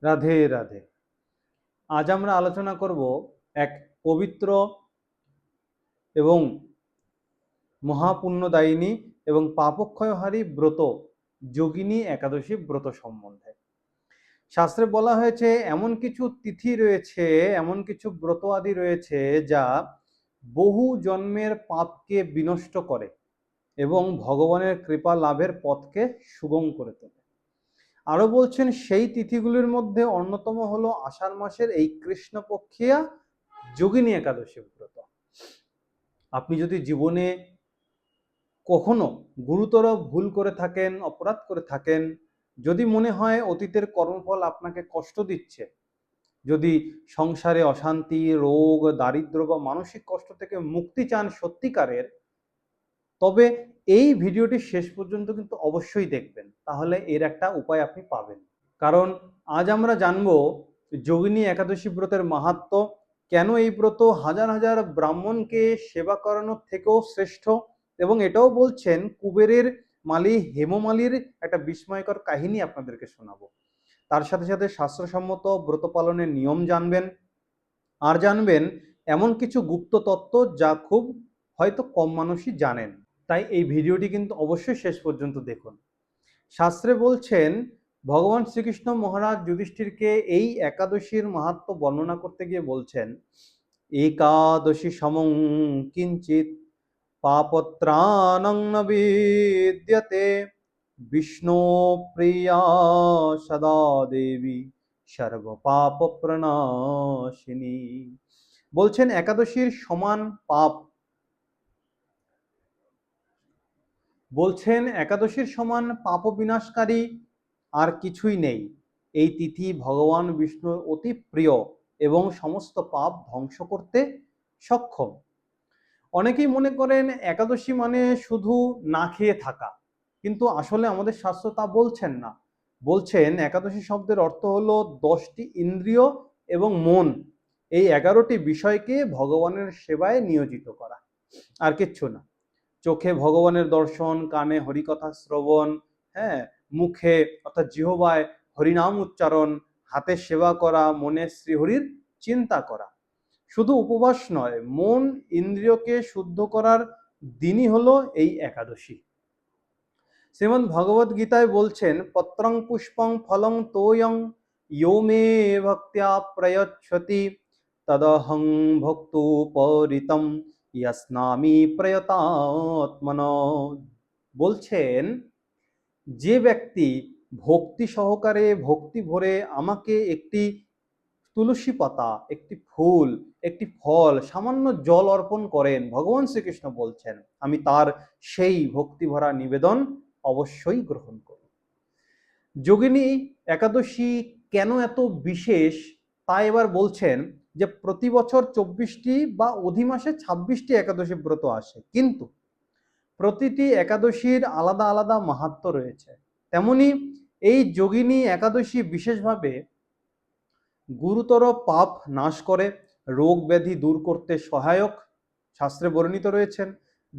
রাধে রাধে। আজ আমরা আলোচনা করব এক পবিত্র এবং মহাপুণ্যদায়িনী এবং পাপক্ষয়হারী ব্রত যোগিনী একাদশী ব্রত সম্বন্ধে। শাস্ত্রে বলা হয়েছে এমন কিছু তিথি রয়েছে, এমন কিছু ব্রত আদি রয়েছে যা বহু জন্মের পাপকে বিনষ্ট করে এবং ভগবানের কৃপা লাভের পথকে সুগম করে তোলে। আরো বলছেন সেই তিথিগুলির মধ্যে অন্যতম হলো আষাঢ় মাসের এই কৃষ্ণপক্ষিয়া যোগিনী একাদশী ব্রত। আপনি যদি জীবনে কখনো গুরুতর ভুল করে থাকেন, অপরাধ করে থাকেন, যদি মনে হয় অতীতের কর্মফল আপনাকে কষ্ট দিচ্ছে, যদি সংসারে অশান্তি, রোগ, দারিদ্র্য বা মানসিক কষ্ট থেকে মুক্তি চান সত্যিকারের, তবে এই ভিডিওটি শেষ পর্যন্ত কিন্তু অবশ্যই দেখবেন, তাহলে এর একটা উপায় আপনি পাবেন। কারণ আজ আমরা জানবো যোগিনী একাদশী ব্রতের মাহাত্ম্য, কেন এই ব্রত হাজার হাজার ব্রাহ্মণকে সেবা করানোর থেকেও শ্রেষ্ঠ, এবং এটাও বলছেন কুবেরের মালি হেমমালির একটা বিস্ময়কর কাহিনী আপনাদেরকে শোনাবো। তার সাথে সাথে শাস্ত্রসম্মত ব্রত পালনের নিয়ম জানবেন, আর জানবেন এমন কিছু গুপ্ত তত্ত্ব যা খুব হয়তো কম মানুষই জানেন। তাই এই ভিডিওটি কিন্তু অবশ্যই শেষ পর্যন্ত দেখুন। শাস্ত্রে বলছেন ভগবান শ্রীকৃষ্ণ মহারাজ যুধিষ্ঠিরকে এই একাদশীর মাহাত্ম্য বর্ণনা করতে গিয়ে বলছেন, একাদশী সমং কিঞ্চিত পাপত্রাণং ন বিদ্যতে বিষ্ণু প্রিয়া সদা দেবী সর্ব পাপ প্রণাশিনী। বলছেন একাদশীর সমান পাপ, বলছেন একাদশীর সমান পাপ বিনাশকারী আর কিছুই নেই। এই তিথি ভগবান বিষ্ণুর অতি প্রিয় এবং সমস্ত পাপ ধ্বংস করতে সক্ষম। অনেকেই মনে করেন একাদশী মানে শুধু না খেয়ে থাকা, কিন্তু আসলে আমাদের শাস্ত্র তা বলছেন না। বলছেন একাদশী শব্দের অর্থ হলো 10টি ইন্দ্রিয় এবং মন, এই 11টি বিষয়কে ভগবানের সেবায় নিয়োজিত করা, আর কিচ্ছু না। চোখে ভগবানের দর্শন, কানে হরিকথা শ্রবণ, হ্যাঁ, মুখে অর্থাৎ জিহ্বায় হরিনাম উচ্চারণ, হাতে সেবা করা, মনে শ্রীহরির চিন্তা করা। শুধু উপবাস নয়, মন ইন্দ্রিয়কে শুদ্ধ করার দিনই হলো এই একাদশী। শ্রীমদ্ ভগবদ গীতায় বলছেন পত্রং পুষ্পং ফলং তোয়ং ইয়ো মে ভক্ত্যা প্রয়চ্ছতি তদহং ভক্তোপরিতম ইয়াস্নামি প্রয়তাত্মন। বলছেন যে ব্যক্তি ভক্তি সহকারে, ভক্তি ভরে আমাকে একটি তুলসী পাতা, একটি ফুল, একটি ফল, সামান্য জল অর্পণ করেন, ভগবান শ্রীকৃষ্ণ বলছেন আমি তার সেই ভক্তি ভরা নিবেদন অবশ্যই গ্রহণ করি। যোগিনী একাদশী কেন এত বিশেষ তা এবার বলছেন যে প্রতি বছর 24টি বা অধিমাসে 26টি একাদশী ব্রত আসে, কিন্তু প্রতিটি একাদশীর আলাদা আলাদা মাহাত্ম্য রয়েছে। তেমনি এই যোগিনী একাদশী বিশেষভাবে গুরুতর পাপ নাশ করে, রোগ ব্যাধি দূর করতে সহায়ক, শাস্ত্রে বর্ণিত রয়েছেন,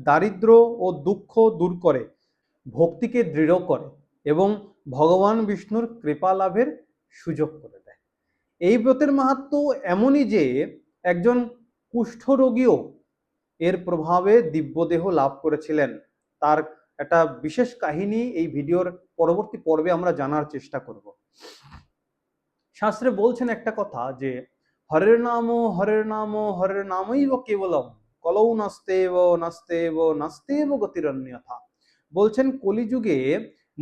দারিদ্র ও দুঃখ দূর করে, ভক্তিকে দৃঢ় করে এবং ভগবান বিষ্ণুর কৃপা লাভের সুযোগ করে দেয়। এই ব্রতের মাহাত্ম্য এমনই যে একজন কুষ্ঠরোগীও এর প্রভাবে দিব্যদেহ লাভ করেছিলেন। তার একটা বিশেষ কাহিনী এই ভিডিওর পরবর্তী পর্বে আমরা জানার চেষ্টা করব। শাস্ত্রে বলছেন একটা কথা যে হরের নাম হরের নামৈব কেবলম কলৌ নাস্তেব নাস্তেব নাস্তেব গতিরন্যথা। বলছেন কলিযুগে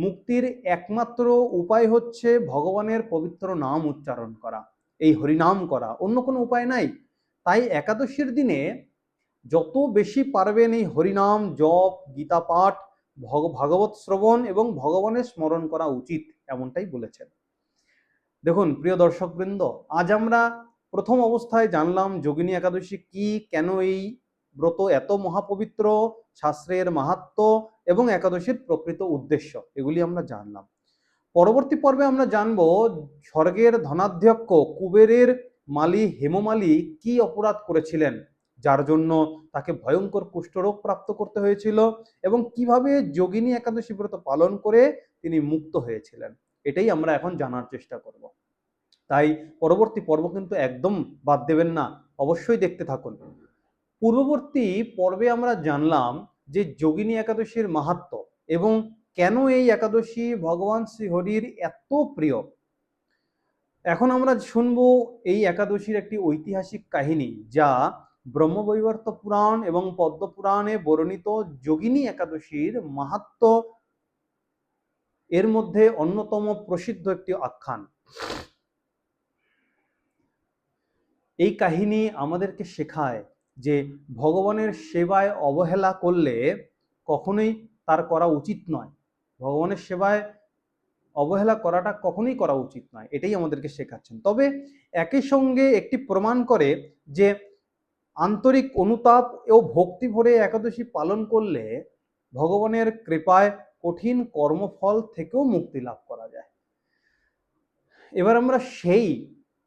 মুক্তির একমাত্র উপায় হচ্ছে ভগবানের পবিত্র নাম উচ্চারণ করা, এই হরিনাম করা, অন্য কোনো উপায় নাই। তাই একাদশীর দিনে যত বেশি পারবেন এই হরিনাম জপ, গীতা পাঠ, ভাগবত শ্রবণ এবং ভগবানের স্মরণ করা উচিত, এমনটাই বলেছেন। দেখুন প্রিয় দর্শকবৃন্দ, আজ আমরা প্রথম অবস্থায় জানলাম যোগিনী একাদশী কি, কেন এই ব্রত এত মহাপবিত্র, শাস্ত্রের মাহাত্ম্য এবং একাদশীর প্রকৃত উদ্দেশ্য, এগুলি আমরা জানলাম। পরবর্তী পর্বে আমরা জানব স্বর্গের ধনাধ্যক্ষ কুবেরের মালি হেমমালি কি অপরাধ করেছিলেন যার জন্য তাকে ভয়ঙ্কর কুষ্ঠরোগ প্রাপ্ত করতে হয়েছিল, এবং কিভাবে যোগিনী একাদশী ব্রত পালন করে তিনি মুক্ত হয়েছিলেন। এটাই আমরা এখন জানার চেষ্টা করব। তাই পরবর্তী পর্ব কিন্তু একদম বাদ দেবেন না, অবশ্যই দেখতে থাকুন। পূর্ববর্তী পর্বে আমরা জানলাম যে যোগিনী একাদশীর মাহাত্ম্য এবং কেন এই একাদশী ভগবান শ্রীহরির এত প্রিয়। এখন আমরা শুনবো এই একাদশীর একটি ঐতিহাসিক কাহিনী, যা ব্রহ্মবৈবর্ত পুরাণ এবং পদ্ম পুরাণে বর্ণিত যোগিনী একাদশীর মাহাত্ম্য এর মধ্যে অন্যতম প্রসিদ্ধ একটি আখ্যান। এই কাহিনী আমাদেরকে শেখায় যে ভগবানের সেবায় অবহেলা করলে কখনোই তার করা উচিত নয়। ভগবানের সেবায় অবহেলা করাটা কখনোই করা উচিত নয়, এটাই আমাদেরকে শেখাচ্ছেন। তবে একই সঙ্গে একটি প্রমাণ করে যে আন্তরিক অনুতাপ ও ভক্তি ভরে একাদশী পালন করলে ভগবানের কৃপায় কঠিন কর্মফল থেকেও মুক্তি লাভ করা যায়। এবার আমরা সেই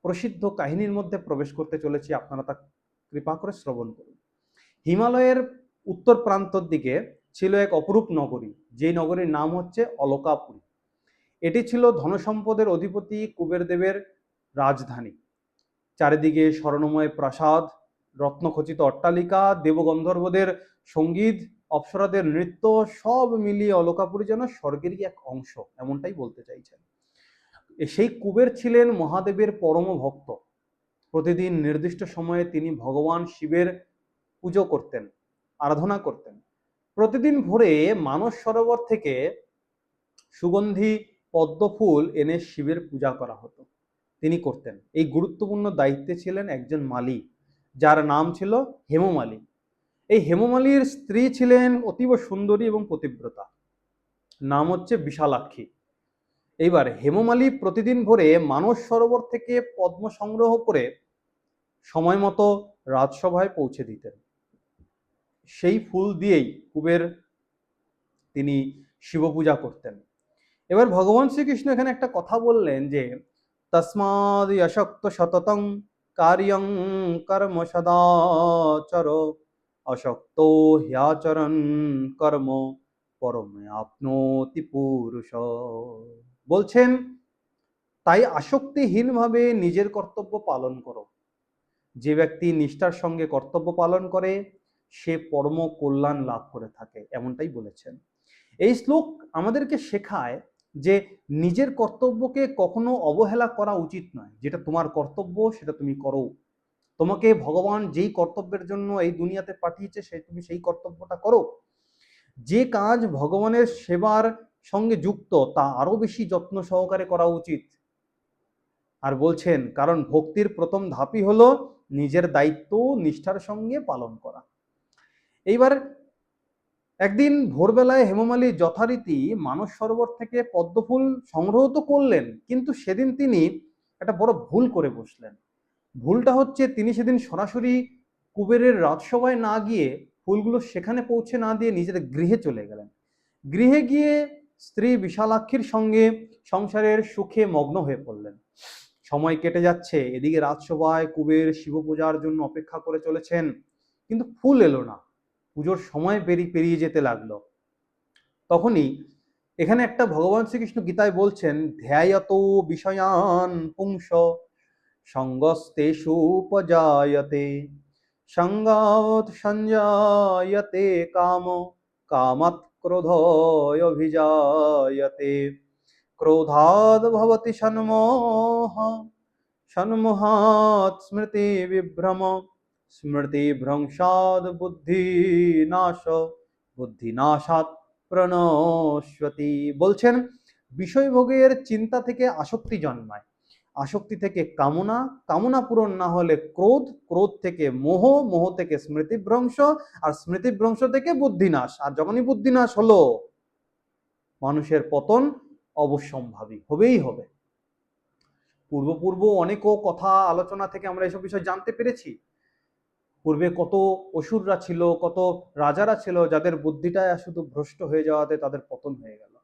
প্রসিদ্ধ কাহিনীর মধ্যে প্রবেশ করতে চলেছি, আপনারা তা কৃপা করে শ্রবণ করুন। হিমালয়ের উত্তর প্রান্তর দিকে ছিল এক অপরূপ নগরী, যেই নগরীর নাম হচ্ছে অলকাপুরী। এটি ছিল ধনসম্পদের অধিপতি কুবেরদেবের রাজধানী। চারিদিকে স্বর্ণময় প্রাসাদ, রত্নখচিত অট্টালিকা, দেবগন্ধর্বদের সঙ্গীত, অপ্সরাদের নৃত্য, সব মিলিয়ে অলকাপুরী যেন স্বর্গেরই এক অংশ, এমনটাই বলতে চাইছেন। সেই কুবের ছিলেন মহাদেবের পরম ভক্ত। প্রতিদিন নির্দিষ্ট সময়ে তিনি ভগবান শিবের পুজো করতেন, আরাধনা করতেন। প্রতিদিন ভোরে মানস সরোবর থেকে সুগন্ধি পদ্ম ফুল এনে শিবের পূজা করা হতো, তিনি করতেন। এই গুরুত্বপূর্ণ দায়িত্বে ছিলেন একজন মালী, যার নাম ছিল হেমমালী। এই হেমমালীর স্ত্রী ছিলেন অতীব সুন্দরী এবং পতিব্রতা, নাম হচ্ছে বিশালাক্ষী। এইবার হেমমালী প্রতিদিন ভোরে মানস সরোবর থেকে পদ্ম সংগ্রহ করে সময় মতো রাজসভায় পৌঁছে দিতেন। সেই ফুল দিয়েই কুবের তিনি শিব পূজা করতেন। এবার ভগবান শ্রীকৃষ্ণ এখানে একটা কথা বললেন যে তস্মাদ অশক্ত সততং কার্যং কর্ম সদাচর অশক্ত হ্যাচরণ কর্ম পরমে আপনোতি পুরুষ। বলছেন, তাই আসক্তিহীনভাবে নিজের কর্তব্য পালন করো। যে ব্যক্তি নিষ্ঠার সঙ্গে কর্তব্য পালন করে সে পরম কল্যাণ লাভ করে থাকে, এমনটাই বলেছেন। এই শ্লোক আমাদেরকে শেখায় যে নিজের কর্তব্যকে কখনো অবহেলা করা উচিত নয়। যেটা তোমার কর্তব্য সেটা তুমি করো। তোমাকে ভগবান যেই কর্তব্যের জন্য এই দুনিয়াতে পাঠিয়েছে তুমি সেই কর্তব্যটা করো। যে কাজ ভগবানের সেবার সঙ্গে যুক্ত তা আরো বেশি যত্ন সহকারে করা উচিত। আর বলছেন, কারণ ভক্তির প্রথম ধাপই হলো নিজের দায়িত্ব নিষ্ঠার সঙ্গে পালন করা। এইবার একদিন ভোরবেলায় হেমমালী যথারীতি মানস সরোবর থেকে পদ্মফুল সংগ্রহ তো করলেন, কিন্তু সেদিন তিনি একটা বড় ভুল করে বসলেন। ভুলটা হচ্ছে, তিনি সেদিন সরাসরি কুবেরের রাজসভায় না গিয়ে ফুলগুলো সেখানে পৌঁছে না দিয়ে নিজের গৃহে চলে গেলেন। গৃহে গিয়ে স্ত্রী বিশালাক্ষীর সঙ্গে সংসারের সুখে মগ্ন হয়ে পড়লেন। সময় কেটে যাচ্ছে, এদিকে রাজসভায় কুবের শিব পূজার জন্য অপেক্ষা করে চলেছেন, কিন্তু ফুল এলো না। পুজোর সময় পেরিয়ে যেতে লাগলো। তখনই এখানে একটা ভগবান শ্রীকৃষ্ণ গীতায় বলছেন, ধ্যায়ত বিষয়ান পুংস সঙ্গস্তেষু উপজায়তে সঙ্গাৎ সঞ্জায়তে কাম কামাৎ ক্রোধোয়ভিজায়তে ক্রোধাৎ ভবতি সন্মোহ সন্মোহাৎ স্মৃতি বিভ্রম স্মৃতি ভ্রংশাৎ বুদ্ধিনাশ বুদ্ধিনাশাৎ প্রণশ্যতি। বলছেন, বিষয়ভোগের চিন্তা থেকে আসক্তি জন্মায়, আসক্তি থেকে কামনা, কামনা পূরণ না হলে ক্রোধ, ক্রোধ থেকে মোহ, মোহ থেকে স্মৃতিভ্রংশ, আর স্মৃতিভ্রংশ থেকে বুদ্ধিনাশ। আর যখনই বুদ্ধিনাশ হলো, মানুষের পতন অবশ্যম্ভাবী, হবেই হবে। পূর্ব অনেকও কথা আলোচনা থেকে আমরা এসব বিষয় জানতে পেরেছি। পূর্বে কত অসুররা ছিল, কত রাজারা ছিল, যাদের বুদ্ধিটা শুধু ভ্রষ্ট হয়ে যাওয়াতে তাদের পতন হয়ে গেল।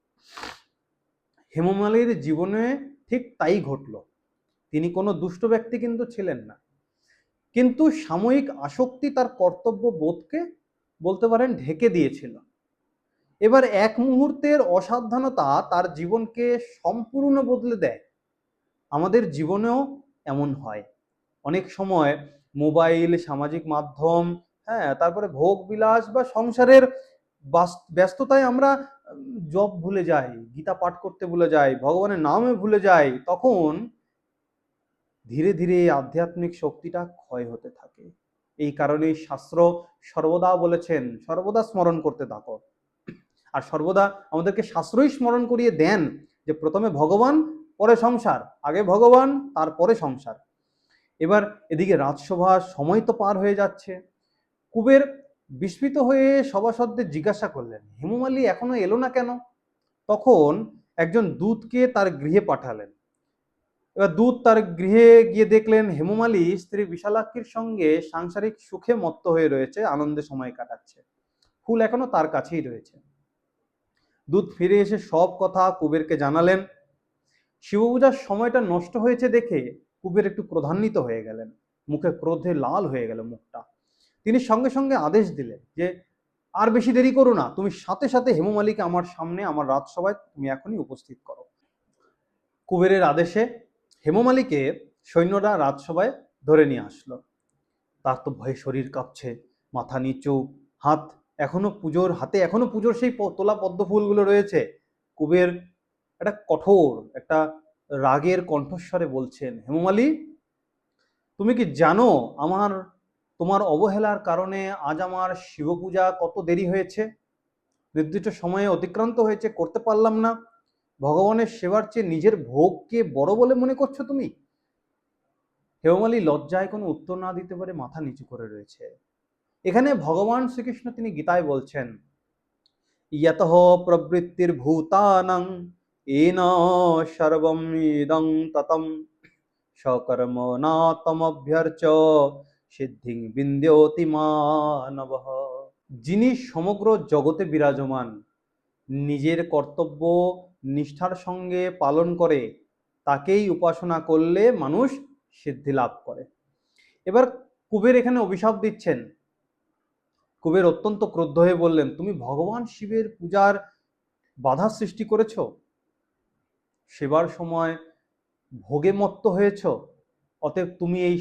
হেমমালীর জীবনে ঠিক তাই ঘটল। তিনি কোনো দুষ্ট ব্যক্তি কিন্তু ছিলেন না, কিন্তু সাময়িক আসক্তি তার কর্তব্য বোধকে বলতে পারেন ঢেকে দিয়েছিল। এবার এক মুহূর্তের অসাবধানতা তার জীবনকে সম্পূর্ণ বদলে দেয়। আমাদের জীবনেও এমন হয়। অনেক সময় মোবাইল, সামাজিক মাধ্যম, হ্যাঁ, তারপরে ভোগ বিলাস বা সংসারের ব্যস্ততায় আমরা জপ ভুলে যাই, গীতা পাঠ করতে ভুলে যাই, ভগবানের নামে ভুলে যাই। তখন ধীরে ধীরে আধ্যাত্মিক শক্তিটা ক্ষয় হতে থাকে। এই কারণেই শাস্ত্র সর্বদা বলেছেন সর্বদা স্মরণ করতে থাকো। আর সর্বদা আমাদেরকে শাস্ত্রই স্মরণ করিয়ে দেন যে প্রথমে ভগবান, পরে সংসার, আগে ভগবান তারপরে সংসার। এবার এদিকে রাজসভার সময় তো পার হয়ে যাচ্ছে। কুবের বিস্মিত হয়ে সভাসদদের জিজ্ঞাসা করলেন, হেমমালী এখনো এলো না কেন? তখন একজন দূতকে তার গৃহে পাঠালেন। এবার দূত তার গৃহে গিয়ে দেখলেন হেমমালী স্ত্রী বিশালাক্ষীর সঙ্গে সাংসারিক সুখে মত্ত হয়ে রয়েছে, আনন্দে সময় কাটাচ্ছে। ফুল এখনো তার কাছেই রয়েছে। দূত ফিরে এসে সব কথা কুবেরকে জানালেন। শিবপূজার সময়টা নষ্ট হয়েছে দেখে কুবের একটু ক্রোধান্বিত হয়ে গেলেন, মুখে ক্রোধে লাল হয়ে গেল মুখটা। তিনি সঙ্গে সঙ্গে আদেশ দিলেন যে আর বেশি দেরি করো না, তুমি সাথে সাথে হেমমালীকে আমার সামনে আমার রাজসভায় তুমি এখনই উপস্থিত করো। কুবেরের আদেশে হেমমালীকে সৈন্যরা রাজসভায় ধরে নিয়ে আসলো। তার তো ভয়ে শরীর কাঁপছে, মাথা নিচু, হাত এখনো পুজোর হাতে এখনো পুজোর সেই তোলা পদ্ম ফুলগুলো রয়েছে। কুবের একটা কঠোর একটা রাগের কণ্ঠস্বরে বলছেন, হেমমালী, তুমি কি জানো তোমার অবহেলার কারণে আজ আমার শিবপূজা কত দেরি হয়েছে? নির্দিষ্ট সময়ে অতিক্রান্ত হয়েছে, করতে পারলাম না। ভগবানের সেবার চেয়ে নিজের ভোগকে বড় বলে মনে করছো তুমি? হেমমালী লজ্জায় কোনো উত্তর না দিতে পারে মাথা নিচু করে রয়েছে। এখানে ভগবান শ্রীকৃষ্ণ তিনি গীতায় বলছেন, ইয়তঃ প্রবৃত্তির ভূতানাং এন সর্বম ইদং ততম সকর্ম না তমভ্যর্চ সিদ্ধিং বিন্দ্যোতি মানবঃ। যিনি সমগ্র জগতে বিরাজমান, নিজের কর্তব্য নিষ্ঠার সঙ্গে পালন করে, তাকেই উপাসনা করলে মানুষ সিদ্ধি লাভ করে। এবার কুবের এখানে অভিশাপ দিচ্ছেন। কুবের অত্যন্ত ক্রুদ্ধ হয়ে বললেন, তুমি ভগবান শিবের পূজার বাধা সৃষ্টি করেছ, সেবার সময় ভোগে মত্ত হয়েছ, অতএব তুমি এই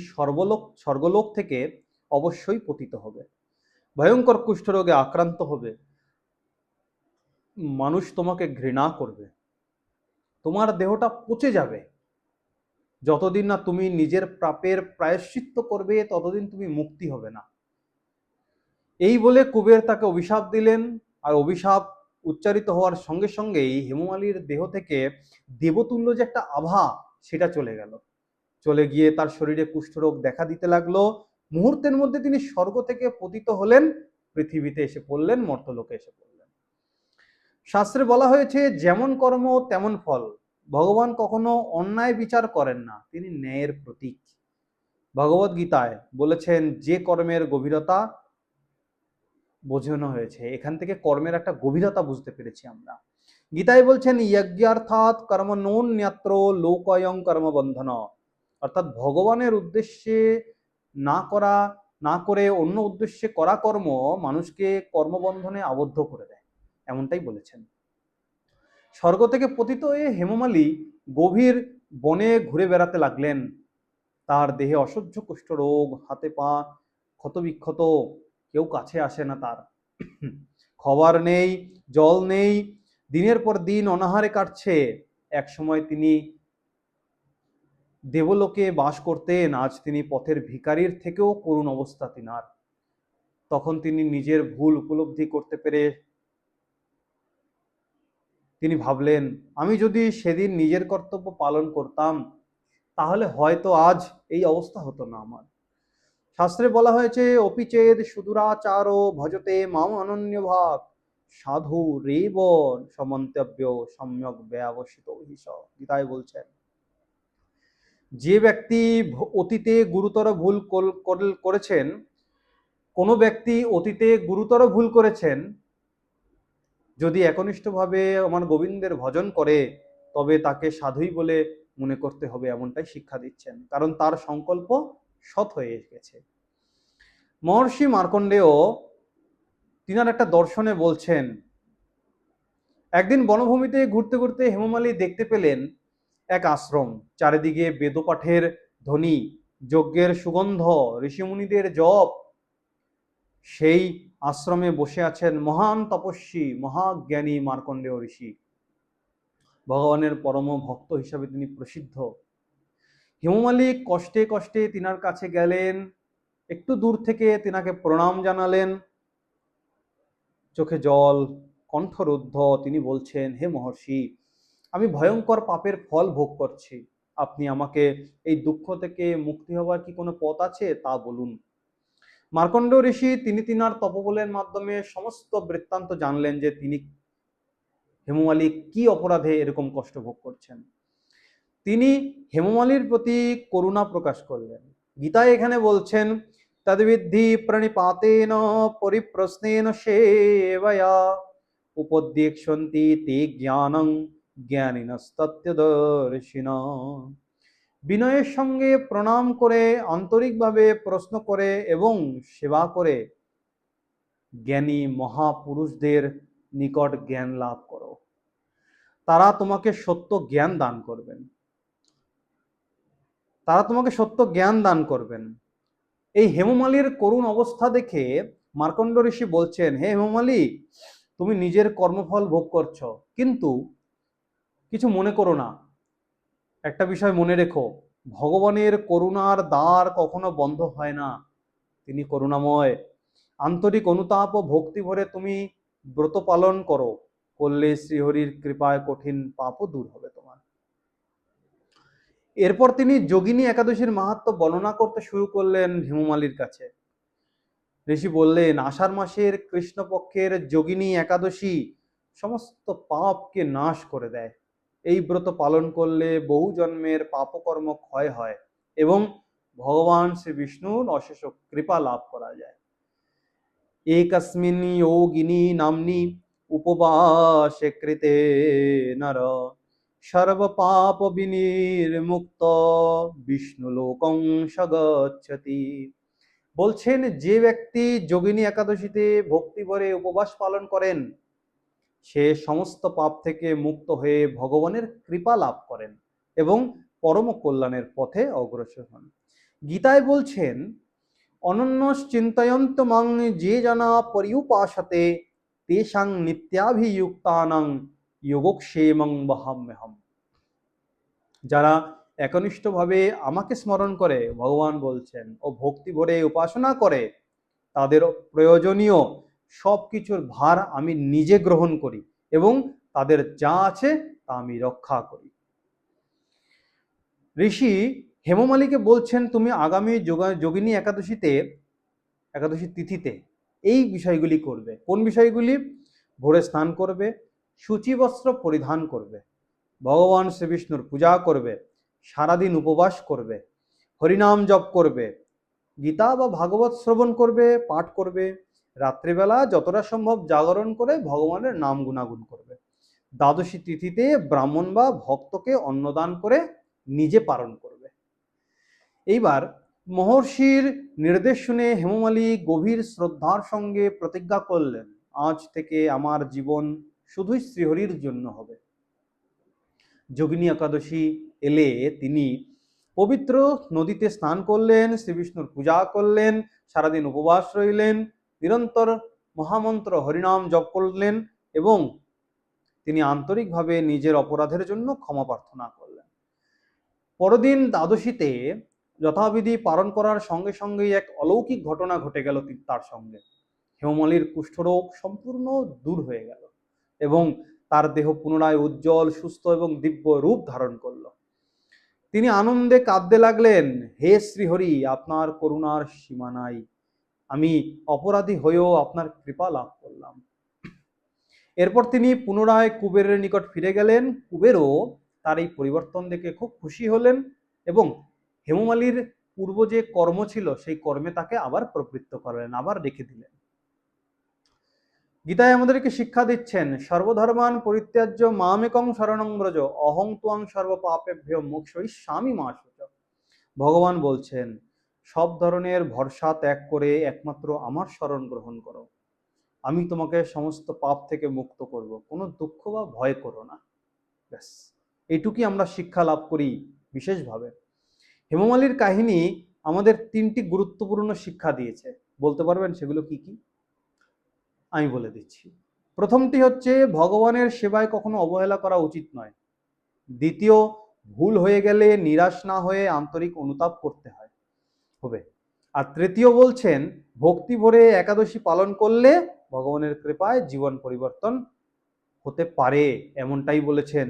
স্বর্গলোক থেকে অবশ্যই পতিত হবে, ভয়ঙ্কর কুষ্ঠরোগে আক্রান্ত হবে, মানুষ তোমাকে ঘৃণা করবে, তোমার দেহটা পচে যাবে। যতদিন না তুমি নিজের পাপের প্রায়শ্চিত্ত করবে ততদিন তুমি মুক্তি হবে না। এই বলে কুবের তাকে অভিশাপ দিলেন। আর অভিশাপ উচ্চারিত হওয়ার সঙ্গে সঙ্গেই হেমমালীর দেহ থেকে দেবতুল্য যে একটা আভা, সেটা চলে গেল। চলে গিয়ে তার শরীরে কুষ্ঠরোগ দেখা দিতে লাগলো। মুহূর্তের মধ্যে তিনি স্বর্গ থেকে পতিত হলেন, পৃথিবীতে এসে পড়লেন, মর্তলোকে এসে পড়লেন। শাস্ত্রে বলা হয়েছে, যেমন কর্ম তেমন ফল। ভগবান কখনো অন্যায় বিচার করেন না, তিনি ন্যায়ের প্রতীক। ভগবদ গীতায় বলেছেন, যে কর্মের গভীরতা বোঝানো হয়েছে, এখান থেকে কর্মের একটা গভীরতা বুঝতে পেরেছি আমরা। গীতায় বলছেন, যজ্ঞার্থাৎ কর্ম নোন্যত্র লোকয়ং কর্মবন্ধন। অর্থাৎ ভগবানের উদ্দেশ্যে না করে অন্য উদ্দেশ্যে করা কর্ম মানুষকে কর্মবন্ধনে আবদ্ধ করে দেয়, এমনটাই বলেছেন। স্বর্গ থেকে পতিত হয়ে হেমমালী গভীর বনে ঘুরে বেড়াতে লাগলেন। তার দেহে অসহ্য কুষ্ঠরোগ, হাতে পা ক্ষতবিক্ষত, কেউ কাছে আসে না তার। খাবার নেই, জল নেই, দিনের পর দিন অনাহারে কাটছে। এক সময় তিনি দেবলোকে বাস করতেন, আজ তিনি পথের ভিখারির থেকেও করুণ অবস্থা তিনার। তখন তিনি নিজের ভুল উপলব্ধি করতে পেরে তিনি ভাবলেন, আমি যদি সেদিন নিজের কর্তব্য পালন করতাম, তাহলে হয়তো আজ এই অবস্থা হতো না আমার। শাস্ত্রে বলা হয়েছে, অপিচেদ সুদূরাচারো ভজতে মাম অনন্য ভাব সাধু রেব সমন্তব্য সম্যক ব্যবসিত হিস। গীতায় বলছেন, যে ব্যক্তি অতীতে গুরুতর ভুল করেছেন, কোনো ব্যক্তি অতীতে গুরুতর ভুল করেছেন, যদি একনিষ্ঠভাবে আমার গোবিন্দের ভজন করে, তবে তাকে সাধুই বলে মনে করতে হবে, এমনটাই শিক্ষা দিচ্ছেন, কারণ তার সংকল্প সৎ হয়ে গেছে। মহর্ষি মার্কণ্ডেয় তিনার একটা দর্শনে বলছেন, একদিন বনভূমিতে ঘুরতে ঘুরতে হেমমালী দেখতে পেলেন এক আশ্রম, চারিদিকে বেদপাঠের ধ্বনি, যজ্ঞের সুগন্ধ, ঋষিমুনিদের জপ। সেই আশ্রমে বসে আছেন মহান তপস্বী মহাজ্ঞানী মার্কণ্ডেয় ঋষি, ভগবানের পরম ভক্ত হিসাবে তিনি প্রসিদ্ধ। হেমু মালিক কষ্টে কষ্টে তিনার কাছে গেলেন, একটু দূর থেকে তিনাকে প্রণাম জানালেন, চোখে জল, কণ্ঠরুদ্ধ। তিনি বলছেন, হে মহর্ষি, আমি ভয়ঙ্কর পাপের ফল ভোগ করছি, আপনি আমাকে এই দুঃখ থেকে মুক্তি হবার কি কোনো পথ আছে তা বলুন। মার্কণ্ড ঋষি তিনি তিনার তপবলের মাধ্যমে সমস্ত বৃত্তান্ত জানলেন যে তিনি হেমু মালিক কি অপরাধে এরকম কষ্ট ভোগ করছেন। তিনি হেমু মালির প্রতি করুণা প্রকাশ করলেন। গীতায় এখানে বলছেন, তদ্বিদ্ধি প্রণিপাতেন পরিপ্রশ্নেন সেবয়া উপদেক্ষন্তি তে জ্ঞানং জ্ঞানিনস্তত্যদর্শিনা। বিনয়ের সঙ্গে প্রণাম করে, আন্তরিকভাবে প্রশ্ন করে এবং সেবা করে জ্ঞানী মহাপুরুষদের নিকট জ্ঞান লাভ করো, তারা তোমাকে সত্য জ্ঞান দান করবেন। তারা তোমাকে সত্য জ্ঞান দান করবেন। এই হেমমালির করুণ অবস্থা দেখে মার্কণ্ড ঋষি বলছেন, হে হেমমালি, তুমি নিজের কর্মফল ভোগ করছো, কিন্তু কিছু মনে করো না। একটা বিষয় মনে রেখো, ভগবানের করুণার দ্বার কখনো বন্ধ হয় না, তিনি করুণাময়। আন্তরিক অনুতাপ ও ভক্তি ভরে তুমি ব্রত পালন করো, করলে শ্রীহরির কৃপায় কঠিন পাপও দূর হবে তোমার। এরপর তিনি যোগিনী একাদশীর মাহাত্ম্য বর্ণনা করতে শুরু করলেন হেমমালির কাছে। ঋষি বললেন, আষাঢ় মাসের কৃষ্ণপক্ষের যোগিনী একাদশী সমস্ত পাপকে নাশ করে দেয়। এই ব্রত পালন করলে বহু জন্মের পাপকর্ম ক্ষয় হয় এবং ভগবান শ্রী বিষ্ণুর অশেষ কৃপা লাভ করা যায়। একস্মিন যোগিনী নাম্নী উপবাসে কৃতে নর সর্ব পাপ বিনির্মুক্ত বিষ্ণু লোকং সগচ্ছতি। বলছেন, যে ব্যক্তি যোগিনী একাদশীতে ভক্তি ভরে উপবাস পালন করেন, সে সমস্ত পাপ থেকে মুক্ত হয়ে ভগবানের কৃপা লাভ করেন এবং পরম কল্যাণের পথে অগ্রসর হন। গীতায় বলছেন, অনন্যশ্চিন্তয়ন্ত মাং যে জনা পরিউপাসতে তেষাং নিত্যাভিযুক্তানাং যোগক্ষেমং বহাম্যহম। যারা একনিষ্ঠভাবে আমাকে স্মরণ করে, ভগবান বলছেন, ও ভক্তি ভরে উপাসনা করে, তাদের প্রয়োজনীয় সব কিছুর ভার আমি নিজে গ্রহণ করি এবং তাদের যা আছে তা আমি রক্ষা করি। ঋষি হেমমালিকে বলছেন, তুমি আগামী যোগিনী একাদশী তিথিতে এই বিষয়গুলি করবে। কোন বিষয়গুলি? ভোরে স্নান করবে, সূচি বস্ত্র পরিধান করবে, ভগবান শ্রীবিষ্ণুর পূজা করবে, সারাদিন উপবাস করবে, হরিনাম জপ করবে, গীতা বা ভাগবত শ্রবণ করবে, পাঠ করবে, রাত্রিবেলা যতটা সম্ভব জাগরণ করে ভগবানের নাম গুণাগুণ করবে। দ্বাদশী তিথিতে ব্রাহ্মণ বা ভক্তকে অন্নদান করে নিজে পালন করবে। এইবার মহর্ষির নির্দেশ শুনে হেমমালি গভীর শ্রদ্ধার সঙ্গে প্রতিজ্ঞা করলেন, আজ থেকে আমার জীবন শুধুই শ্রীহরির জন্য হবে। যোগিনী একাদশী এলে তিনি পবিত্র নদীতে স্নান করলেন, শ্রীবিষ্ণুর পূজা করলেন, সারাদিন উপবাস রইলেন, নিরন্তর মহামন্ত্র হরিনাম জপ করলেন এবং তিনি আন্তরিকভাবে নিজের অপরাধের জন্য ক্ষমা প্রার্থনা করলেন। পরদিন দ্বাদশীতে যথাবিধি পালন করার সঙ্গে সঙ্গেই এক অলৌকিক ঘটনা ঘটে গেল তার সঙ্গে। হেমমালির কুষ্ঠরোগ সম্পূর্ণ দূর হয়ে গেল এবং তার দেহ পুনরায় উজ্জ্বল, সুস্থ এবং দিব্য রূপ ধারণ করল। তিনি আনন্দে কাঁদতে লাগলেন, হে শ্রীহরি, আপনার করুণার সীমা নাই, আমি অপরাধী হয়েও আপনার কৃপা লাভ করলাম। এরপর তিনি পুনরায় কুবেরের নিকট ফিরে গেলেন। কুবেরও তার এই পরিবর্তন দেখে খুব খুশি হলেন এবং হেমমালির পূর্ব যে কর্ম ছিল সেই কর্মে তাকে আবার প্রবৃত্ত করলেন, আবার রেখে দিলেন। গীতায় আমাদেরকে শিক্ষা দিচ্ছেন, সর্বধর্মান পরিত্যাজ্য মামেকং শরণং ব্রজ অহং ত্বং সর্ব পাপেভ্যো মোক্ষয়িষ্যামি মা শুচঃ। ভগবান বলছেন, সব ধরনের ভরসা ত্যাগ করে একমাত্র আমার শরণ গ্রহণ করো, আমি তোমাকে সমস্ত পাপ থেকে মুক্ত করব, কোনো দুঃখ বা ভয় করো না। ব্যাস, এইটুকুই আমরা শিক্ষা লাভ করি বিশেষভাবে। হেমমালির কাহিনী আমাদের 3টি গুরুত্বপূর্ণ শিক্ষা দিয়েছে। বলতে পারবেন সেগুলো কি কি? আমি বলে দিচ্ছি। প্রথমটি হচ্ছে ভগবানের সেবায় কখনো অবহেলা করা উচিত নয়। দ্বিতীয়, ভুল হয়ে গেলে নিরাশ না হয়ে আন্তরিক অনুতাপ করতে হবে। আর তৃতীয় বলছেন, ভক্তি ভরে একাদশী পালন করলে ভগবানের কৃপায় জীবন পরিবর্তন হতে পারে, এমনটাই বলেছেন।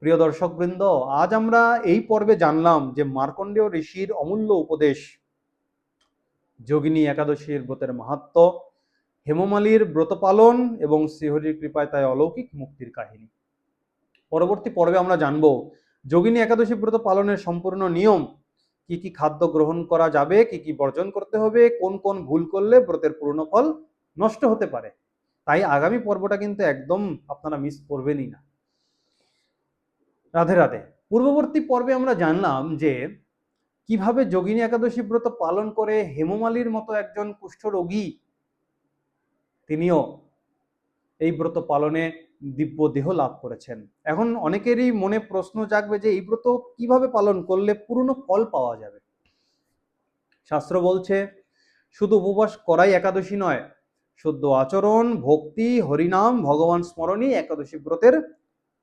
প্রিয় দর্শকবৃন্দ, আজ আমরা এই পর্বে জানলাম যে মার্কণ্ডেয় ঋষির অমূল্য উপদেশ, যোগিনী একাদশীর ব্রতের মাহাত্ম্য, হেমমালির ব্রত পালন এবং শ্রীহরির কৃপায় তাই অলৌকিক মুক্তির কাহিনী। পরবর্তী পর্বে আমরা জানব যোগিনী একাদশী ব্রত পালনের সম্পূর্ণ নিয়ম, কি কি খাদ্য গ্রহণ করা যাবে, কি কি বর্জন করতে হবে, কোন কোন ভুল করলে ব্রতের পূর্ণ ফল নষ্ট হতে পারে। তাই আগামী পর্বটা কিন্তু একদম আপনারা মিস করবেনই না। রাধে রাধে। পূর্ববর্তী পর্বে আমরা জানলাম যে কিভাবে যোগিনী একাদশী ব্রত পালন করে হেমমালির মতো একজন কুষ্ঠরোগী তিনিও এই ব্রত পালনে দিব্য দেহ লাভ করেছেন। এখন অনেকেরই মনে প্রশ্ন জাগবে যে এই ব্রত কিভাবে পালন করলে পূর্ণ ফল পাওয়া যাবে। শাস্ত্র বলছে শুধু উপবাস করাই একাদশী নয়, শুদ্ধ আচরণ, ভক্তি, হরিনাম, ভগবান স্মরণই একাদশী ব্রতের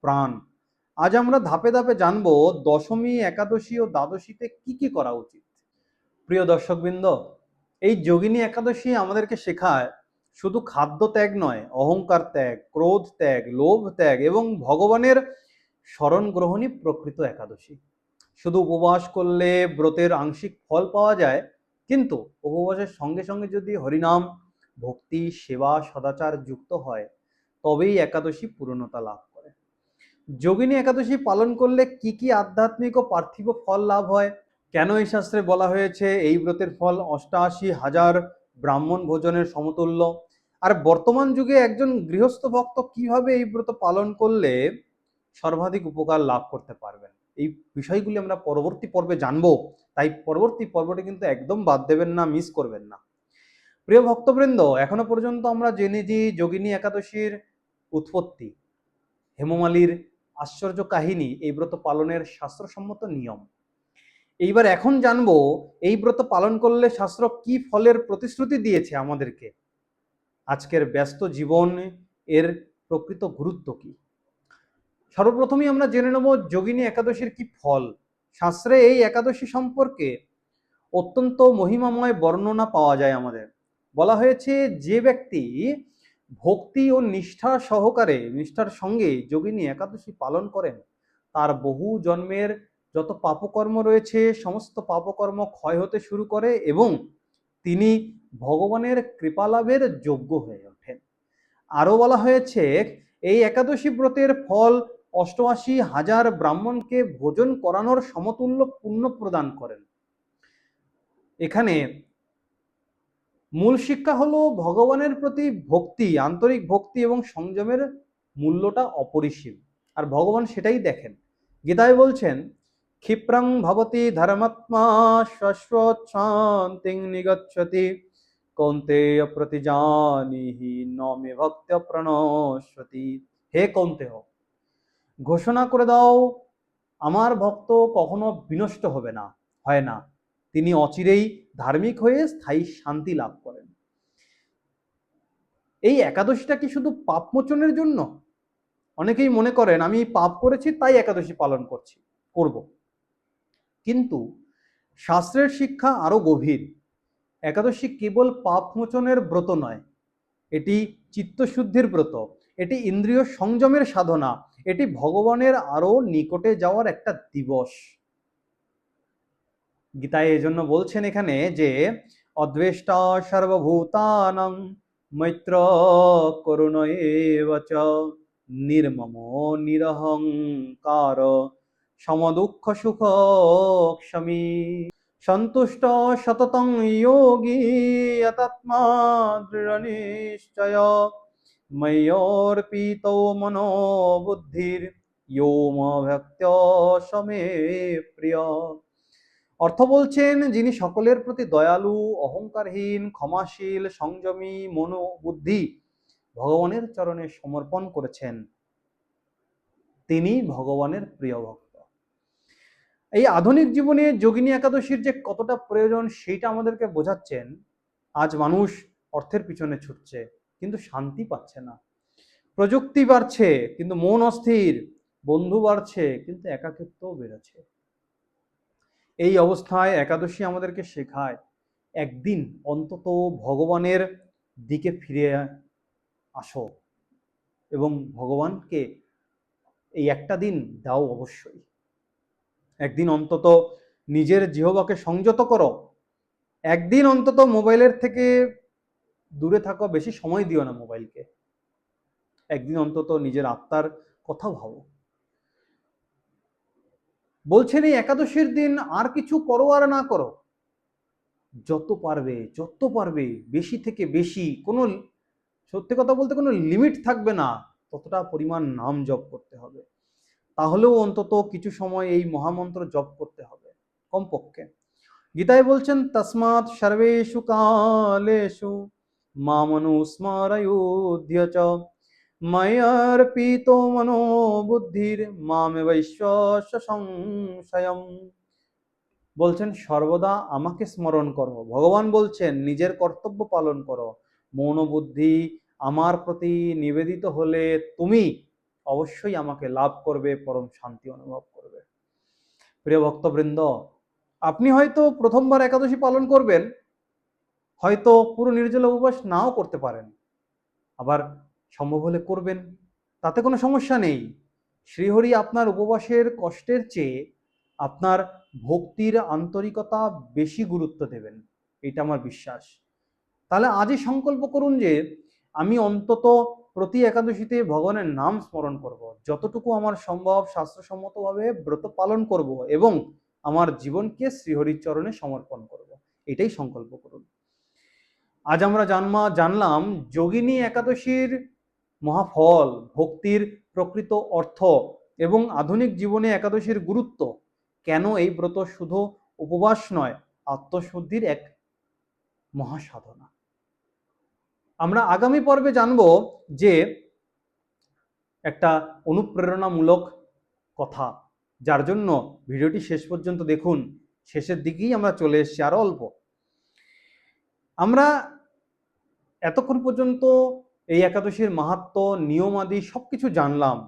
প্রাণ। আজ আমরা ধাপে ধাপে জানবো দশমী, একাদশী ও দ্বাদশীতে কি কি করা উচিত। প্রিয় দর্শকবৃন্দ, এই যোগিনী একাদশী আমাদেরকে শেখায় শুধু খাদ্য ত্যাগ নয়, অহংকার ত্যাগ, ক্রোধ ত্যাগ, লোভ ত্যাগ এবং ভগবানের শরণ গ্রহণই প্রকৃত একাদশী। শুধু উপবাস করলে ব্রতের আংশিক ফল পাওয়া যায়, কিন্তু উপবাসের সঙ্গে সঙ্গে যদি হরিনাম, ভক্তি, সেবা, সদাচার যুক্ত হয়, তবেই একাদশী পূর্ণতা লাভ করে। যোগিনী একাদশী পালন করলে কি কি আধ্যাত্মিক ও পার্থিব ফল লাভ হয়, কেন এই শাস্ত্রে বলা হয়েছে এই ব্রতের ফল 88,000 ব্রাহ্মণ ভোজনের সমতুল্য, আর বর্তমান যুগে একজন গৃহস্থ ভক্ত কিভাবে এই ব্রত পালন করলে সর্বাধিক উপকার লাভ করতে পারবেন, এই বিষয়গুলি আমরা পরবর্তী পর্বে জানবো। তাই পরবর্তী পর্বটি কিন্তু একদম বাদ দেবেন না, মিস করবেন না। প্রিয় ভক্তবৃন্দ, এখনো পর্যন্ত আমরা জেনেছি যোগিনী একাদশীর উৎপত্তি, হেমমালির আশ্চর্য কাহিনী, এই ব্রত পালনের শাস্ত্রসম্মত নিয়ম। এইবার এখন জানবো এই ব্রত পালন করলে শাস্ত্র কি ফলের প্রতিশ্রুতি দিয়েছে আমাদেরকে। আজকের ব্যস্ত জীবন এর প্রকৃত গুরুত্ব কি। সর্বপ্রথমেই আমরা জেনে নেব যোগিনী একাদশীর কি ফল। শাস্ত্রে এই একাদশী সম্পর্কে অত্যন্ত মহিমাময় বর্ণনা পাওয়া যায়। আমাদের বলা হয়েছে যে ব্যক্তি ভক্তি ও নিষ্ঠার সঙ্গে যোগিনী একাদশী পালন করেন, তার বহু জন্মের যত পাপকর্ম রয়েছে সমস্ত পাপকর্ম ক্ষয় হতে শুরু করে এবং তিনি ভগবানের কৃপালাভের যোগ্য হয়ে ওঠেন। আরো বলা হয়েছে এই একাদশী ব্রতের ফল 88,000 ব্রাহ্মণকে ভোজন করানোর সমতুল্য পুণ্য প্রদান করেন। এখানে মূল শিক্ষা হলো ভগবানের প্রতি ভক্তি, আন্তরিক ভক্তি এবং সংযমের মূল্যটা অপরিসীম, আর ভগবান সেটাই দেখেন। গীতায় বলছেন ক্ষিপ্রং ভবতি ধর্মাত্মা শাশ্বৎ নিগচ্ছতি কৌন্তেয় প্রতিজানিহি ন মে ভক্ত্য প্রণশ্যতি। হে কৌন্তেয়, ঘোষণা করে দাও আমার ভক্ত কখনো বিনষ্ট হয় না, তিনি অচিরেই ধার্মিক হয়ে স্থায়ী শান্তি লাভ করেন। এই একাদশীটা কি শুধু পাপ মোচনের জন্য? অনেকেই মনে করেন আমি পাপ করেছি তাই একাদশী পালন করব, কিন্তু শাস্ত্রের শিক্ষা আরো গভীর। একাদশী কেবল পাপ মোচনের ব্রত নয়, এটি চিত্তশুদ্ধির ব্রত, এটি ইন্দ্রিয় সংযমের সাধনা, এটি ভগবানের আরো নিকটে যাওয়ার একটা দিবস। গীতায় এজন্য বলছেন এখানে যে অদ্বেষ্টা সর্বভূতানাং মৈত্র করুণ এব চ নির্মমো নিরহংকার সমদুঃখ সুখ ক্ষমী সন্তুষ্ট সততং যোগী যতাত্মা দৃঢ় নিশ্চয় ময়্যর্পিতো মনো বুদ্ধির ইয়ো মভক্ত্য সমে প্রিয়। অর্থ বলছেন যিনি সকলের প্রতি দয়ালু, অহংকারহীন, ক্ষমাশীল, সংযমী, মনোবুদ্ধি ভগবানের চরণে সমর্পণ করেছেন, তিনি ভগবানের প্রিয় ভক্ত। এই আধুনিক জীবনে যোগিনী একাদশীর যে কতটা প্রয়োজন সেইটা আমাদেরকে বোঝাচ্ছেন। আজ মানুষ অর্থের পিছনে ছুটছে কিন্তু শান্তি পাচ্ছে না, প্রযুক্তি বাড়ছে কিন্তু মন অস্থির, বন্ধু বাড়ছে কিন্তু একাকিত্বও বেড়েছে। এই অবস্থায় একাদশী আমাদেরকে শেখায় একদিন অন্তত ভগবানের দিকে ফিরে আসো এবং ভগবানকে এই একটা দিন দাও অবশ্যই। একদিন অন্তত নিজের জিহ্বাকে সংযত করো, একদিন অন্তত মোবাইলের থেকে দূরে থাকো, বেশি সময় দিও না মোবাইলকে। একদিন অন্তত নিজের আত্মার কথা ভাবো। বলছেন এই একাদশীর দিন আর কিছু করো আর না করো, যত পারবে বেশি থেকে বেশি, কোনো সত্যি কথা বলতে কোনো লিমিট থাকবে না, ততটা পরিমাণ নাম জপ করতে হবে। তাহলেও অন্তত কিছু সময় এই মহামন্ত্র জপ করতে হবে কমপক্ষে। গীতায় বলছেন তসমাৎ সর্বেষু কালেষু মামনুস্মরয়োধ্য চ ময়্যর্পিতো মনো বুদ্ধির মামেবৈশ্য সংশয়ম। বলছেন সর্বদা আমাকে স্মরণ করো। ভগবান বলছেন নিজের কর্তব্য পালন করো, মনোবুদ্ধি আমার প্রতি নিবেদিত হলে তুমি অবশ্যই আমাকে লাভ করবে, পরম শান্তি অনুভব করবে। প্রিয় ভক্তবৃন্দ, আপনি হয়তো প্রথমবার একাদশী পালন করবেন, হয়তো পুরো নির্জলা উপবাস নাও করতে পারেন, আবার সম্ভব হলে করবেন, তাতে কোনো সমস্যা নেই। শ্রীহরি আপনার উপবাসের কষ্টের চেয়ে আপনার ভক্তির আন্তরিকতা বেশি গুরুত্ব দেবেন, এটা আমার বিশ্বাস। তাহলে আজই সংকল্প করুন যে আমি অন্তত প্রতি একাদশীতে ভগবানের নাম স্মরণ করব, যতটুকু আমার সম্ভব শাস্ত্রসম্মতভাবে ব্রত পালন করব এবং আমার জীবনকে শ্রীহরির চরণে সমর্পণ করব, এটাই সংকল্প করুন। আজ আমরা জানলাম যোগিনী একাদশীর মহাফল, ভক্তির প্রকৃত অর্থ এবং আধুনিক জীবনে একাদশীর গুরুত্ব। কেন এই ব্রত শুধু উপবাস নয়, আত্মশুদ্ধির এক মহাসাধনা। আমরা আগামী পর্বে জানব যে একটা অনুপ্রেরণামূলক কথা, যার জন্য ভিডিওটি শেষ পর্যন্ত দেখুন। শেষের দিকেই আমরা চলে এসেছি, আরো অল্প। আমরা এতক্ষণ পর্যন্ত এই একাদশীর মাহাত্ম্য, নিয়মাদি সবকিছু জানলাম।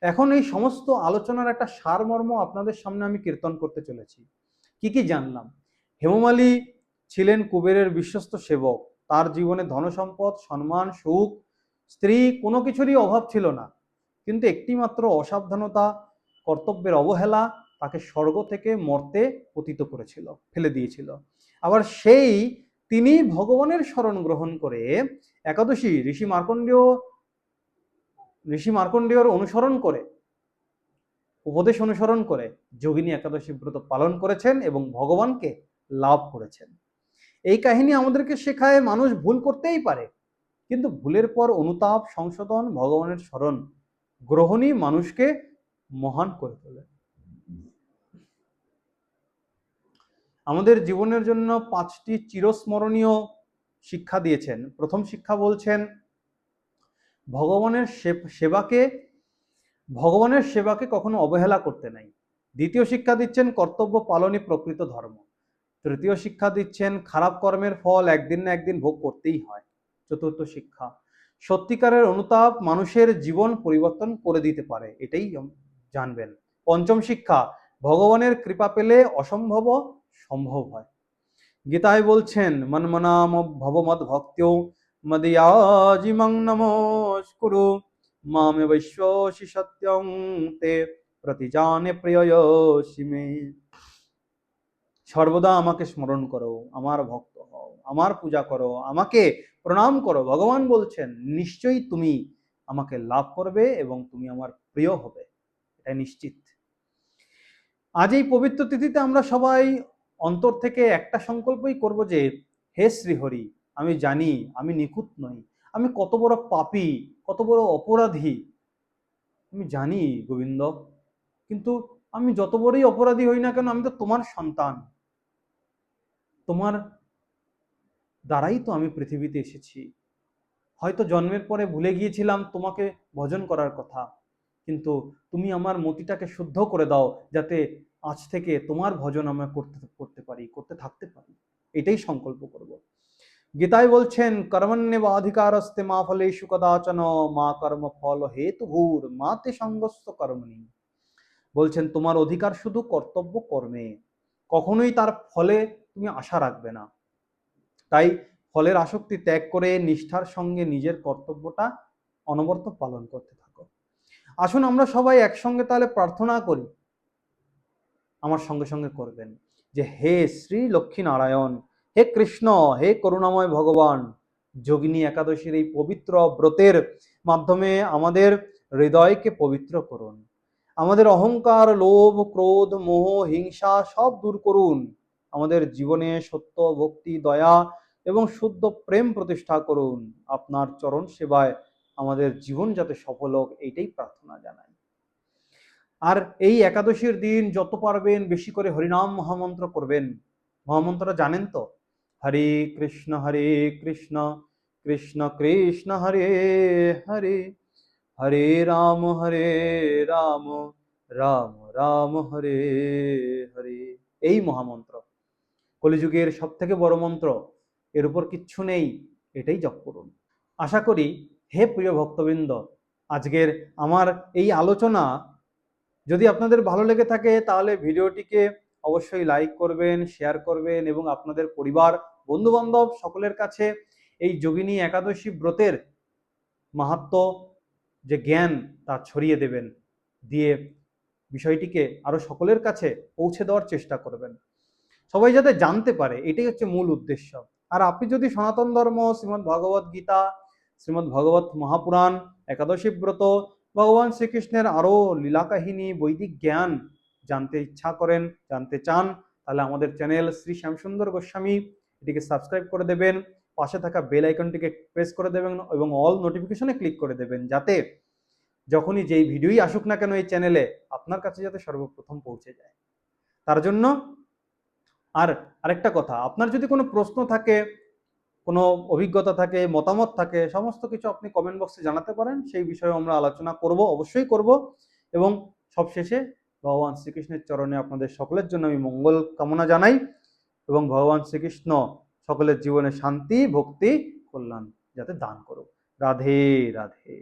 এখন এই সমস্ত আলোচনার একটা সারমর্ম আপনাদের সামনে আমি কীর্তন করতে চলেছি। কি কি জানলাম? হেমমালী ছিলেন কুবেরের বিশ্বস্ত সেবক, তার জীবনে ধনসম্পদ, সম্মান, সুখ, স্ত্রী কোনো কিছুরই অভাব ছিল না, কিন্তু একটি মাত্র অসাবধানতা, কর্তব্যের অবহেলা তাকে স্বর্গ থেকে মর্তে পতিত করেছিল, ফেলে দিয়েছিল। আবার তিনি ভগবানের শরণ গ্রহণ করে একাদশী ঋষি মার্কণ্ডেয়র অনুসরণ করে, উপদেশ অনুসরণ করে যোগিনী একাদশী ব্রত পালন করেছেন এবং ভগবানকে লাভ করেছেন। এই কাহিনী আমাদেরকে শেখায় মানুষ ভুল করতেই পারে, কিন্তু ভুলের পর অনুতাপ, সংশোধন, ভগবানের শরণ গ্রহণই মানুষকে মহান করে তোলে। আমাদের জীবনের জন্য 5টি চিরস্মরণীয় শিক্ষা দিয়েছেন। প্রথম শিক্ষা বলছেন ভগবানের সেবাকে কখনো অবহেলা করতে নাই। দ্বিতীয় শিক্ষা দিচ্ছেন কর্তব্য পালনই প্রকৃত ধর্ম। তৃতীয় শিক্ষা দিচ্ছেন খারাপ কর্মের ফল একদিন না একদিন ভোগ করতেই হয়। চতুর্থ শিক্ষা সত্যিকারের অনুতাপ মানুষের জীবন পরিবর্তন করে দিতে পারে, এটাই জানবেন। পঞ্চম শিক্ষা ভগবানের কৃপা পেলে অসম্ভব সম্ভব হয়। গীতায় বলছেন মন্মনাম ভবমদ ভক্ত্যো মদিয়াজিমং নমস্কুরু মামে বৈশ্বসি সত্যং তে প্রতিজানে প্রিয়সি মে। সর্বদা আমাকে স্মরণ করো, আমার ভক্ত হও, আমার পূজা করো, আমাকে প্রণাম করো। ভগবান বলছেন নিশ্চয়ই তুমি আমাকে লাভ করবে এবং তুমি আমার প্রিয় হবে, এটা নিশ্চিত। আজ এই পবিত্র তিথিতে আমরা সবাই অন্তর থেকে একটা সংকল্পই করব যে হে শ্রীহরি, আমি জানি আমি নিখুঁত নই, আমি কত বড় পাপী, কত বড় অপরাধী আমি জানি গোবিন্দ, কিন্তু আমি যত বড়ই অপরাধী হই না কেন, আমি তো তোমার সন্তান, তোমার দ্বারাই তো আমি পৃথিবীতে এসেছি। হয়তো জন্মের পরে ভুলে গিয়েছিলাম তোমাকে ভজন করার কথা, কিন্তু তুমি আমার মতিটাকে শুদ্ধ করে দাও, যাতে আজ থেকে তোমার ভজন আমরা করতে পারি, করতে থাকতে পারি। এটাই সংকল্প করব। গীতায় বলছেন, কর্মণ্যেবাধিকারস্তে মা ফলেষু কদাচন মা কর্ম ফল হেতু ভূর মাতে সঙ্গস্ত কর্মণি। বলছেন তোমার অধিকার শুধু কর্তব্য কর্মে, কখনোই তার ফলে তুমি আশা রাখবে না। তাই ফলের আসক্তি ত্যাগ করে নিষ্ঠার সঙ্গে নিজের কর্তব্যটা অনবরত পালন করতে থাকো। আসুন আমরা সবাই একসঙ্গে তাহলে প্রার্থনা করি, আমার সঙ্গে সঙ্গে করবেন, যে হে শ্রী লক্ষ্মী নারায়ণ, হে কৃষ্ণ, হে করুণাময় ভগবান, যোগিনী একাদশীর এই পবিত্র ব্রতের মাধ্যমে আমাদের হৃদয়কে পবিত্র করুন, আমাদের অহংকার, লোভ, ক্রোধ, মোহ, হিংসা সব দূর করুন, আমাদের জীবনে সত্য, ভক্তি, দয়া এবং শুদ্ধ প্রেম প্রতিষ্ঠা করুন। আপনার চরণ সেবায় আমাদের জীবন যাতে সফল হোক, এইটাই প্রার্থনা জানাই। আর এই একাদশীর দিন যত পারবেন বেশি করে হরিনাম মহামন্ত্র করবেন। মহামন্ত্রটা জানেন তো? হরে কৃষ্ণ কৃষ্ণ কৃষ্ণ হরে হরে, হরে রাম রাম রাম রাম হরে হরে। এই মহামন্ত্র কলিযুগের সব থেকে বড় মন্ত্র, এর উপর কিচ্ছু নেই, এটাই জপ করুন। আশা করি হে প্রিয় ভক্তবৃন্দ, আজকের আমার এই আলোচনা যদি আপনাদের ভালো লেগে থাকে তাহলে ভিডিওটিকে অবশ্যই লাইক করবেন, শেয়ার করবেন এবং আপনাদের পরিবার, বন্ধু বান্ধব সকলের কাছে এই যোগিনী একাদশী ব্রতের মাহাত্ম্য, যে জ্ঞান, তা ছড়িয়ে দেবেন, দিয়ে বিষয়টিকে আরো সকলের কাছে পৌঁছে দেওয়ার চেষ্টা করবেন, সবাই যাতে জানতে পারে, এটাই হচ্ছে মূল উদ্দেশ্য। আর আপনি যদি সনাতন ধর্ম, শ্রীমদ্ ভগবত গীতা, শ্রীমদ্ ভগবত মহাপুরাণ, একাদশী ব্রত, ভগবান শ্রীকৃষ্ণের আরো লীলা কাহিনী, বৈদিক জ্ঞান জানতে ইচ্ছা করেন, জানতে চান, তাহলে আমাদের চ্যানেল শ্রী শ্যামসুন্দর গোস্বামী, এটিকে সাবস্ক্রাইব করে দেবেন, পাশে থাকা বেল আইকনটিকে প্রেস করে দেবেন এবং অল নোটিফিকেশনে ক্লিক করে দেবেন, যাতে যখনই যেই ভিডিওই আসুক না কেন এই চ্যানেলে আপনার কাছে যাতে সর্বপ্রথম পৌঁছে যায়। তার জন্য আর আরেকটা কথা, আপনার যদি কোনো প্রশ্ন থাকে, কোনো অভিজ্ঞতা থাকে, মতামত থাকে, সমস্ত কিছু আপনি কমেন্ট বক্সে জানাতে পারেন, সেই বিষয়ে আমরা আলোচনা করব, অবশ্যই করব। এবং সবশেষে ভগবান শ্রীকৃষ্ণের চরণে আপনাদের সকলের জন্য আমি মঙ্গল কামনা জানাই এবং ভগবান শ্রীকৃষ্ণ সকলের জীবনে শান্তি, ভক্তি, কল্যাণ যাতে দান করুক। রাধে রাধে।